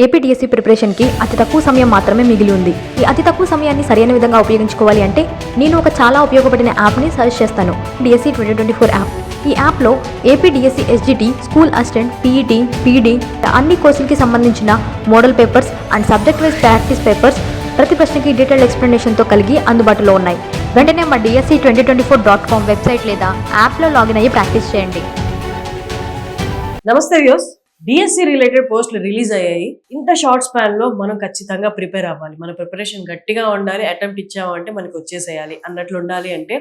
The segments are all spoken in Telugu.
ఏపీడిఎస్సీ ప్రిపరేషన్కి అతి తక్కువ సమయం మాత్రమే మిగిలి ఉంది. ఈ అతి తక్కువ సమయాన్ని సరైన విధంగా ఉపయోగించుకోవాలి అంటే నేను ఒక చాలా ఉపయోగపడిన యాప్ని సజెస్ట్ చేస్తాను, డిఎస్సీ 2024 యాప్. ఈ యాప్లో APDSC SGT, school assistant, PET, PD అన్ని కోర్సులకి సంబంధించిన model papers and subject wise practice papers ప్రతి ప్రశ్నకి డీటెయిల్డ్ ఎక్స్ప్లెనేషన్తో కలిగి అందుబాటులో ఉన్నాయి. వెంటనే మా DSC2024.com వెబ్సైట్ లేదా యాప్లో లాగిన్ అయ్యి ప్రాక్టీస్ చేయండి. నమస్తే వ్యూస్, డిఎస్సి రిలేటెడ్ పోస్టులు రిలీజ్ అయ్యాయి. ఇంత షార్ట్ స్పాన్ లో మనం ఖచ్చితంగా ప్రిపేర్ అవ్వాలి. మన ప్రిపరేషన్ గట్టిగా ఉండాలి. అటెంప్ట్ ఇచ్చామంటే మనకి వచ్చేసేయాలి అన్నట్లు ఉండాలి. అంటే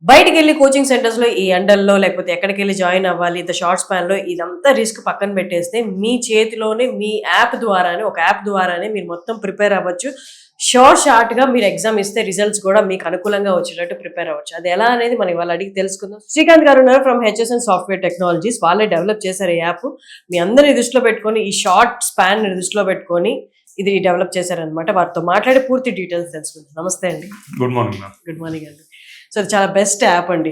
బయటికి వెళ్ళి కోచింగ్ సెంటర్స్ లో ఈ ఎండల్లో లేకపోతే ఎక్కడికి వెళ్ళి జాయిన్ అవ్వాలి ఇంత షార్ట్ స్పాన్ లో, ఇదంతా రిస్క్ పక్కన పెట్టేస్తే మీ చేతిలోనే మీ యాప్ ద్వారానే, ఒక యాప్ ద్వారానే మీరు మొత్తం ప్రిపేర్ అవ్వచ్చు. షార్ట్ గా మీరు ఎగ్జామ్ ఇస్తే రిజల్ట్స్ కూడా మీకు అనుకూలంగా వచ్చేటట్టు ప్రిపేర్ అవ్వచ్చు. అది ఎలా అనేది మనం వాళ్ళు అడిగి తెలుసుకుందాం. శ్రీకాంత్ గారు ఉన్నారు ఫ్రమ్ HSN సాఫ్ట్వేర్ టెక్నాలజీస్. వాళ్ళే డెవలప్ చేశారు ఈ యాప్. మీ అందరినీ దృష్టిలో పెట్టుకొని, ఈ షార్ట్ స్పాన్ దృష్టిలో పెట్టుకొని ఇది డెవలప్ చేశారనమాట. వారితో మాట్లాడి పూర్తి డీటెయిల్స్ తెలుసుకుంటాం. నమస్తే అండి. Good morning. గుడ్ మార్నింగ్ అండి. సో చాలా బెస్ట్ యాప్ అండి.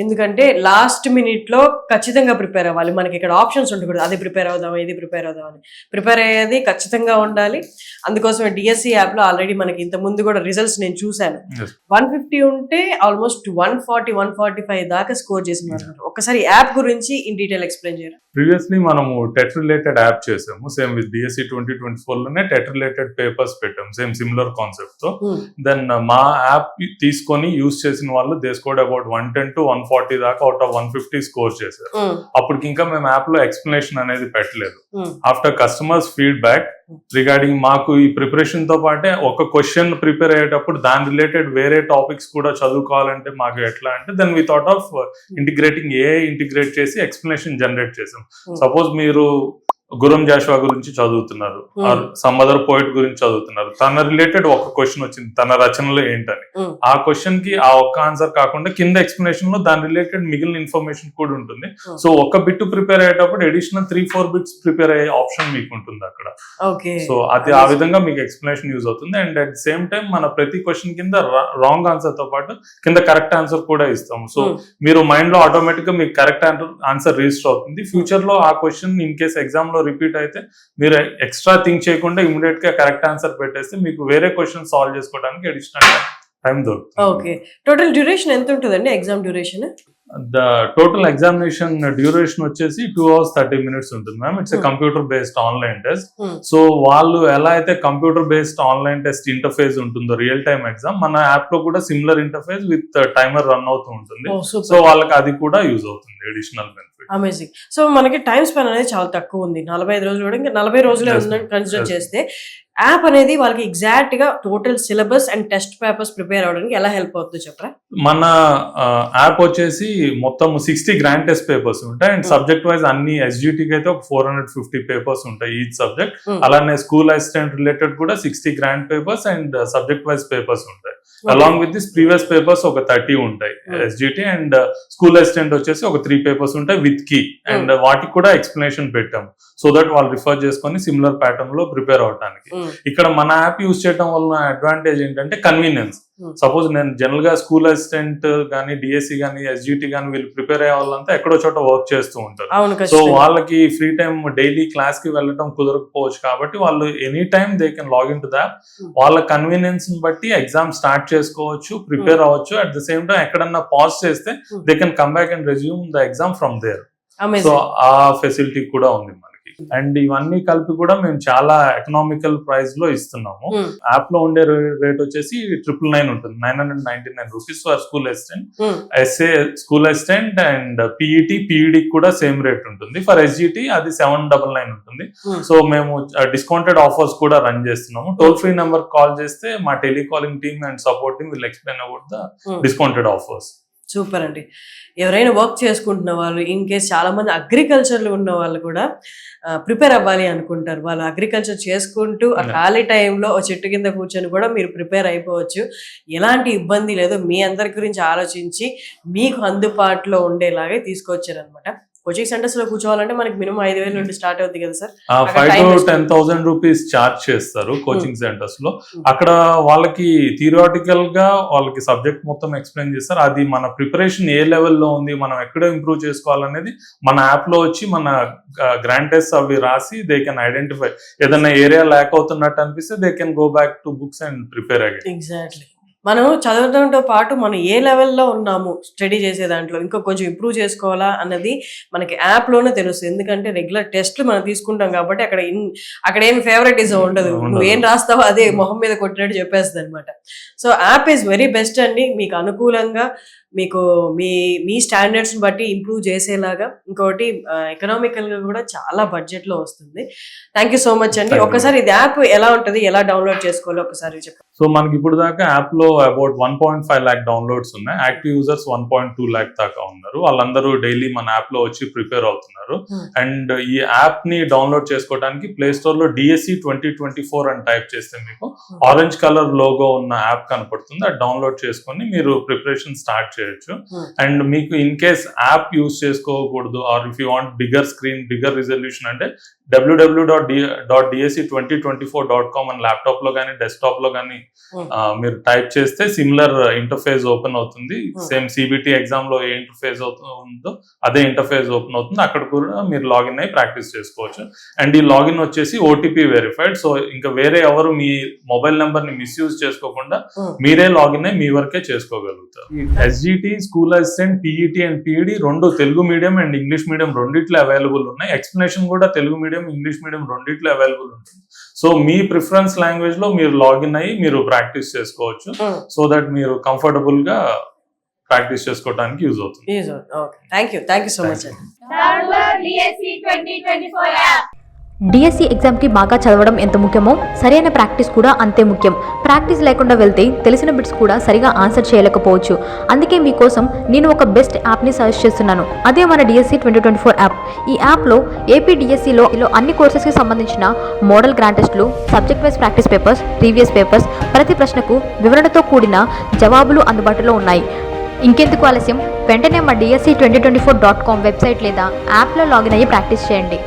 ఎందుకంటే లాస్ట్ మినిట్ లో ఖచ్చితంగా ప్రిపేర్ అవ్వాలి. మనకి ఇక్కడ ఆప్షన్స్ ఉండకూడదు, అది ప్రిపేర్ అవుదామా ఇది ప్రిపేర్ అవుదామని. ప్రిపేర్ అయ్యేది ఖచ్చితంగా ఉండాలి. అందుకోసం డిఎస్సి యాప్ లో ఆల్రెడీ మనకి ఇంత ముందు కూడా రిజల్ట్స్ నేను చూశాను. 150 ఉంటే ఆల్మోస్ట్ 140-145 దాకా స్కోర్ చేసినారు. ఒకసారి యాప్ గురించి ఇన్ డీటెయిల్ ఎక్స్ప్లెయిన్ చేయరా? ప్రీవియస్లీ మనము టెట్ రిలేటెడ్ యాప్ చేసాము. సేమ్ విత్ DSC 2024 లోనే టెట్ రిలేటెడ్ పేపర్స్ పెట్టాము, సేమ్ సిమిలర్ కాన్సెప్ట్ తో. దెన్ మా యాప్ తీసుకొని యూజ్ చేసిన వాళ్ళు దే స్కోర్డ్ అబౌట్ 110 to 140 దాకా అవుట్ ఆఫ్ 150 స్కోర్ చేశారు. అప్పటికి ఇంకా మేము యాప్ లో ఎక్స్ప్లెనేషన్ అనేది పెట్టలేదు. ఆఫ్టర్ కస్టమర్స్ ఫీడ్బ్యాక్ రిగార్డింగ్ మాకు ఈ ప్రిపరేషన్ తో పాటే ఒక క్వశ్చన్ ప్రిపేర్ అయ్యేటప్పుడు దాని రిలేటెడ్ వేరే టాపిక్స్ కూడా చదువుకోవాలంటే మాకు ఎట్లా అంటే then we thought of integrating integrate చేసి ఎక్స్ప్లెనేషన్ జనరేట్ చేసాం. సపోజ్ మీరు గురం జాషువా గురించి చదువుతున్నారు, సమ్ అదర్ పోయిట్ గురించి చదువుతున్నారు, తన రిలేటెడ్ ఒక క్వశ్చన్ వచ్చింది, తన రచనలో ఏంటని. ఆ క్వశ్చన్ కి ఆ ఒక్క ఆన్సర్ కాకుండా కింద ఎక్స్ప్లెనేషన్ లో దాని రిలేటెడ్ మిగిలిన ఇన్ఫర్మేషన్ కూడా ఉంటుంది. సో ఒక బిట్ ప్రిపేర్ అయ్యేటప్పుడు అడిషనల్ 3-4 బిట్స్ ప్రిపేర్ అయ్యే ఆప్షన్ మీకు ఉంటుంది అక్కడ. సో అది ఆ విధంగా మీకు ఎక్స్ప్లెనేషన్ యూజ్ అవుతుంది. అండ్ అట్ సేమ్ టైం మన ప్రతి క్వశ్చన్ కింద రాంగ్ ఆన్సర్ తో పాటు కింద కరెక్ట్ ఆన్సర్ కూడా ఇస్తాము. సో మీరు మైండ్ లో ఆటోమేటిక్ గా మీకు కరెక్ట్ ఆన్సర్ రిజిస్టర్ అవుతుంది. ఫ్యూచర్ లో ఆ క్వశ్చన్ ఇన్ కేస్ ఎగ్జామ్ లో రిపీట్ అయితే మీరు ఎక్స్ట్రా థింక్ చేయకుండా ఇమీడియట్ గా కరెక్ట్ ఆన్సర్ పెట్టేస్తే మీకు వేరే క్వశ్చన్ సాల్వ్ చేసుకోవడానికి అడిషనల్ టైం దొరుకుతుంది. ఓకే, టోటల్ డ్యూరేషన్ ఎంత ఉంటుందండి exam duration? The total examination duration వచ్చేసి 2 hours 30 minutes ఉంటుంది ma'am. It's computer based online test. So వాళ్ళు ఎలా అయితే computer based online test interface ఉంటుందో రియల్ టైమ్ ఎగ్జామ్, మన యాప్ లో కూడా similar interface with timer run అవుతూ ఉంటుంది. సో వాళ్ళకి అది కూడా యూజ్ అవుతుంది, అడిషనల్ బెనిఫిట్. అమేజింగ్. సో మనకి టైం స్పెన్ అనేది చాలా తక్కువ ఉంది, 45 రోజులు కూడా. ఇంకా 40 రోజులే ఉందని కన్సిడర్ చేస్తే యాప్ అనేది వాళ్ళకి ఎగ్జాక్ట్ గా total syllabus and test papers prepare అవడానికి ఎలా హెల్ప్ అవుతుందో చెప్పరా? మన యాప్ వచ్చేసి మొత్తం 60 గ్రాండ్ టెస్ట్ పేపర్స్ ఉంటాయి. అండ్ సబ్జెక్ట్ వైజ్ అన్ని SGTకి అయితే ఒక 450 పేపర్స్ ఉంటాయి ఈచ్ సబ్జెక్ట్. అలానే స్కూల్ అసిస్టెంట్ రిలేటెడ్ కూడా 60 grand papers and subject wise papers ఉంటాయి. Along with this previous papers ఒక 30 ఉంటాయి SGT. అండ్ స్కూల్ అసిస్టెంట్ వచ్చేసి ఒక 3 పేపర్స్ ఉంటాయి విత్ కీ. అండ్ వాటికి కూడా ఎక్స్ప్లెనేషన్ పెట్టాము సో దట్ వాళ్ళు రిఫర్ చేసుకొని సిమిలర్ ప్యాటర్న్ లో ప్రిపేర్ అవడానికి. ఇక్కడ మన యాప్ యూజ్ చేయడం వల్ల అడ్వాంటేజ్ ఏంటంటే కన్వీనియన్స్. సపోజ్ నేను జనరల్ గా స్కూల్ అసిస్టెంట్ గానీ, DSC గానీ, SGT గానీ వీళ్ళు ప్రిపేర్ అయ్యే వాళ్ళంతా ఎక్కడో చోట వర్క్ చేస్తూ ఉంటారు. సో వాళ్ళకి ఫ్రీ టైం డైలీ క్లాస్ కి వెళ్ళడం కుదరకపోవచ్చు కాబట్టి వాళ్ళు any time they can login to the app. వాళ్ళ కన్వీనియన్స్ ని బట్టి ఎగ్జామ్ స్టార్ట్ చేసుకోవచ్చు, ప్రిపేర్ అవ్వచ్చు. అట్ ద సేమ్ టైం ఎక్కడన్నా పాజ్ చేస్తే they can come back and resume the exam from there. So ఆ ఫెసిలిటీ కూడా ఉంది మనకి. అండ్ ఇవన్నీ కలిపి కూడా మేము చాలా ఎకనామికల్ ప్రైస్ లో ఇస్తున్నాము. యాప్ లో ఉండే రేట్ వచ్చేసి 999 ఉంటుంది, 999 rupees for school assistant, SA school assistant. And PED కూడా సేమ్ రేట్ ఉంటుంది. ఫర్ SGT అది 799 ఉంటుంది. సో మేము డిస్కౌంటెడ్ ఆఫర్స్ కూడా రన్ చేస్తున్నాము. టోల్ ఫ్రీ నెంబర్ కాల్ చేస్తే మా telecalling team and support team will explain about the discounted offers. Super అండి. ఎవరైనా వర్క్ చేసుకుంటున్న వాళ్ళు, ఇన్ కేస్ చాలా మంది అగ్రికల్చర్లో ఉన్న వాళ్ళు కూడా ప్రిపేర్ అవ్వాలి అనుకుంటారు. వాళ్ళు అగ్రికల్చర్ చేసుకుంటూ ఆ ఖాళీ టైంలో చెట్టు కింద కూర్చొని కూడా మీరు ప్రిపేర్ అయిపోవచ్చు. ఎలాంటి ఇబ్బంది లేదు. మీ అందరి గురించి ఆలోచించి మీకు అందుబాటులో ఉండేలాగే తీసుకొచ్చారనమాట. కోచింగ్ సెంటర్స్ లో కూర్చోవాలంటే మనకి మినిమం 5,000 నుండి స్టార్ట్ అవుతుంది కదా సార్. 5,000 to 10,000 రూపీస్ చార్జ్ చేస్తారు కోచింగ్ సెంటర్స్ లో. అక్కడ వాళ్ళకి థియరిటికల్ గా వాళ్ళకి సబ్జెక్ట్ మొత్తం ఎక్స్ప్లెయిన్ చేస్తారు. అది మన ప్రిపరేషన్ ఏ లెవెల్లో ఉంది, మనం ఎక్కడ ఇంప్రూవ్ చేసుకోవాలనేది మన యాప్ లో వచ్చి మన గ్రాండ్ టెస్ట్ అవి రాసి దే కెన్ ఐడెంటిఫై. ఏదైనా ఏరియా ల్యాక్ అవుతున్నట్టు అనిపిస్తే they can go back to books and prepare again. Exactly. మనం చదవడంతో పాటు మనం ఏ లెవెల్లో ఉన్నాము స్టడీ చేసే దాంట్లో ఇంకా కొంచెం ఇంప్రూవ్ చేసుకోవాలా అన్నది మనకి యాప్లోనే తెలుస్తుంది. ఎందుకంటే రెగ్యులర్ టెస్ట్లు మనం తీసుకుంటాం కాబట్టి అక్కడ ఏం ఫేవరెటిజం ఉండదు. నువ్వు ఏం రాస్తావో అదే మొహం మీద కొట్టినట్టు చెప్పేస్తుంది అనమాట. So app is very best అండి. మీకు అనుకూలంగా మీకు మీ స్టాండర్డ్స్ని బట్టి ఇంప్రూవ్ చేసేలాగా, ఇంకోటి ఎకనామికల్ గా కూడా చాలా బడ్జెట్ లో వస్తుంది. థ్యాంక్ యూ సో మచ్ అండి. ఒకసారి ఇది యాప్ ఎలా ఉంటుంది, ఎలా డౌన్లోడ్ చేసుకోవాలో ఒకసారి చెప్పండి. సో మనకి ఇప్పుడు దాకా యాప్ లో అబౌట్ 1.5 lakh డౌన్లోడ్స్ ఉన్నాయి. యాక్టివ్ యూజర్స్ 1.2 lakh దాకా ఉన్నారు. వాళ్ళందరూ డైలీ మన యాప్ లో వచ్చి ప్రిపేర్ అవుతున్నారు. అండ్ ఈ యాప్ ని డౌన్లోడ్ చేసుకోవడానికి ప్లే స్టోర్ లో DSE 2024 అని టైప్ చేస్తే మీకు ఆరెంజ్ కలర్ లోగో ఉన్న యాప్ కనపడుతుంది. అది డౌన్లోడ్ చేసుకొని మీరు ప్రిపరేషన్ స్టార్ట్ చేయొచ్చు. అండ్ మీకు ఇన్ కేస్ యాప్ యూజ్ చేసుకోకూడదు or if you want bigger screen, bigger resolution అంటే www.dse2024.com అని ల్యాప్టాప్ లో కానీ డెస్క్టాప్ లో కానీ మీరు టైప్ చేస్తే సిమిలర్ ఇంటర్ఫేస్ ఓపెన్ అవుతుంది. సేమ్ CBT ఎగ్జామ్ లో ఏ ఇంటర్ఫేస్ ఉందో అదే ఇంటర్ఫేస్ ఓపెన్ అవుతుంది. అక్కడ కూడా మీరు లాగిన్ అయ్యి ప్రాక్టీస్ చేసుకోవచ్చు. అండ్ ఈ లాగిన్ వచ్చేసి OTP వెరిఫైడ్. సో ఇంకా వేరే ఎవరు మీ మొబైల్ నెంబర్ ని మిస్యూజ్ చేసుకోకుండా మీరే లాగిన్ అయ్యి మీ వరకే చేసుకోగలుగుతారు. SGT, school assistant, PET and PED రెండు Telugu medium and English medium రెండిట్లో అవైలబుల్ ఉన్నాయి. ఎక్స్ప్లెనేషన్ కూడా తెలుగు మీడియం, ఇంగ్లీష్ మీడియం రెండిట్లో అవైలబుల్ ఉంటుంది. సో మీ ప్రిఫరెన్స్ లాంగ్వేజ్ లో మీరు లాగిన్ అయ్యి మీరు ప్రాక్టీస్ చేసుకోవచ్చు. సో దట్ మీరు కంఫర్టబుల్ గా ప్రాక్టీస్ చేసుకోవడానికి యూజ్ అవుతుంది. థ్యాంక్ యూ సో మచ్ అండి. డిఎస్సి ఎగ్జామ్కి బాగా చదవడం ఎంత ముఖ్యమో సరైన ప్రాక్టీస్ కూడా అంతే ముఖ్యం. ప్రాక్టీస్ లేకుండా వెళ్తే తెలిసిన బిట్స్ కూడా సరిగా ఆన్సర్ చేయలేకపోవచ్చు. అందుకే మీకోసం నేను ఒక బెస్ట్ యాప్ని సజెస్ట్ చేస్తున్నాను. అదే మన డిఎస్సి 2024 యాప్. ఈ యాప్లో ఏపీ డిఎస్సిలో అన్ని కోర్సెస్కి సంబంధించిన మోడల్ గ్రాండ్ టెస్టులు, subject wise practice papers, previous papers, ప్రతి ప్రశ్నకు వివరణతో కూడిన జవాబులు అందుబాటులో ఉన్నాయి. ఇంకెందుకు ఆలస్యం, వెంటనే మా DSE2024.com వెబ్సైట్ లేదా యాప్లో లాగిన్ అయ్యి ప్రాక్టీస్ చేయండి.